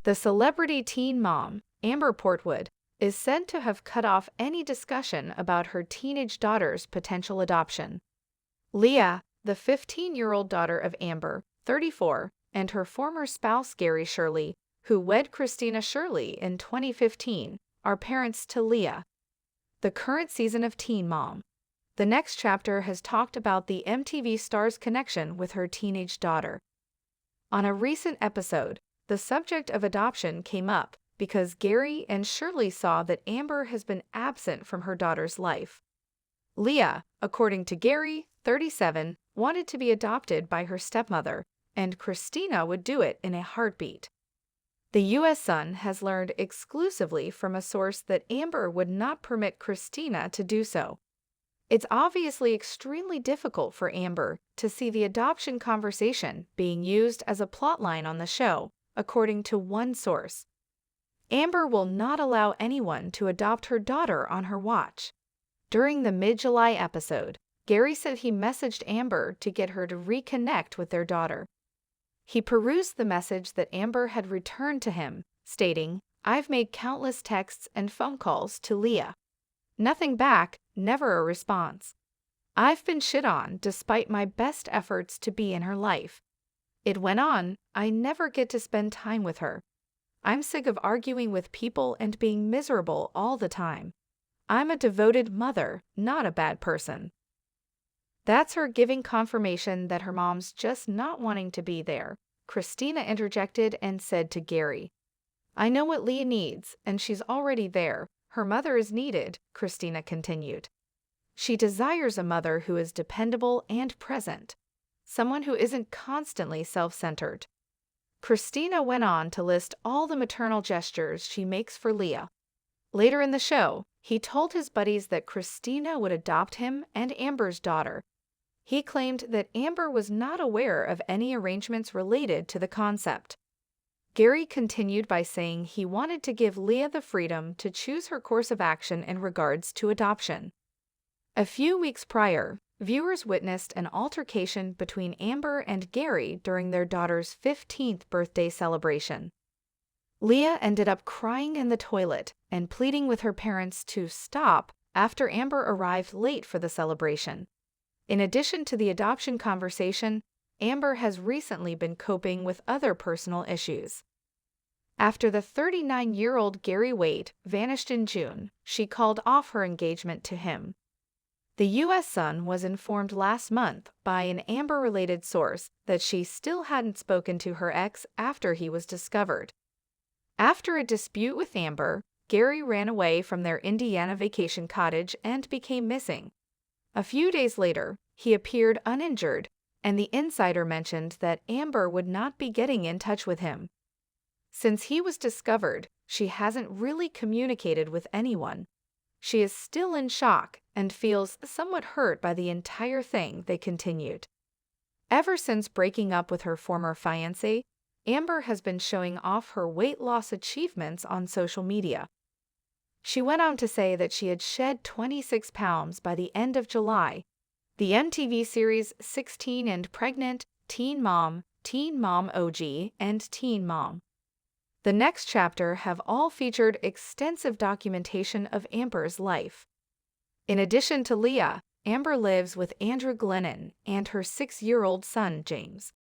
The celebrity teen mom, Amber Portwood, is said to have cut off any discussion about her teenage daughter's potential adoption. Leah, the 15-year-old daughter of Amber, 34, and her former spouse Gary Shirley, who wed Kristina Shirley in 2015, are parents to Leah. The current season of Teen Mom. The next chapter has talked about the MTV star's connection with her teenage daughter. On a recent episode, the subject of adoption came up because Gary and Shirley saw that Amber has been absent from her daughter's life. Leah, according to Gary, 37, wanted to be adopted by her stepmother, and Kristina would do it in a heartbeat. The U.S. Sun has learned exclusively from a source that Amber would not permit Kristina to do so. It's obviously extremely difficult for Amber to see the adoption conversation being used as a plotline on the show, according to one source. Amber will not allow anyone to adopt her daughter on her watch. During the mid-July episode, Gary said he messaged Amber to get her to reconnect with their daughter. He perused the message that Amber had returned to him, stating, "I've made countless texts and phone calls to Leah. Nothing back, never a response. I've been shit on despite my best efforts to be in her life. It went on, I never get to spend time with her. I'm sick of arguing with people and being miserable all the time. I'm a devoted mother, not a bad person." That's her giving confirmation that her mom's just not wanting to be there. Kristina interjected and said to Gary, "I know what Leah needs, and she's already there. Her mother is needed," Kristina continued. "She desires a mother who is dependable and present, someone who isn't constantly self-centered." Kristina went on to list all the maternal gestures she makes for Leah. Later in the show, he told his buddies that Kristina would adopt him and Amber's daughter. He claimed that Amber was not aware of any arrangements related to the concept. Gary continued by saying he wanted to give Leah the freedom to choose her course of action in regards to adoption. A few weeks prior, viewers witnessed an altercation between Amber and Gary during their daughter's 15th birthday celebration. Leah ended up crying in the toilet and pleading with her parents to stop after Amber arrived late for the celebration. In addition to the adoption conversation, Amber has recently been coping with other personal issues. After the 39-year-old Gary Waite vanished in June, she called off her engagement to him. The U.S. Sun was informed last month by an Amber-related source that she still hadn't spoken to her ex after he was discovered. After a dispute with Amber, Gary ran away from their Indiana vacation cottage and became missing. A few days later, he appeared uninjured, and the insider mentioned that Amber would not be getting in touch with him. Since he was discovered, she hasn't really communicated with anyone. She is still in shock and feels somewhat hurt by the entire thing, they continued. Ever since breaking up with her former fiancé, Amber has been showing off her weight loss achievements on social media. She went on to say that she had shed 26 pounds by the end of July. The MTV series 16 and Pregnant, Teen Mom OG, and Teen Mom. The next chapter have all featured extensive documentation of Amber's life. In addition to Leah, Amber lives with Andrew Glennon and her 6-year-old son, James.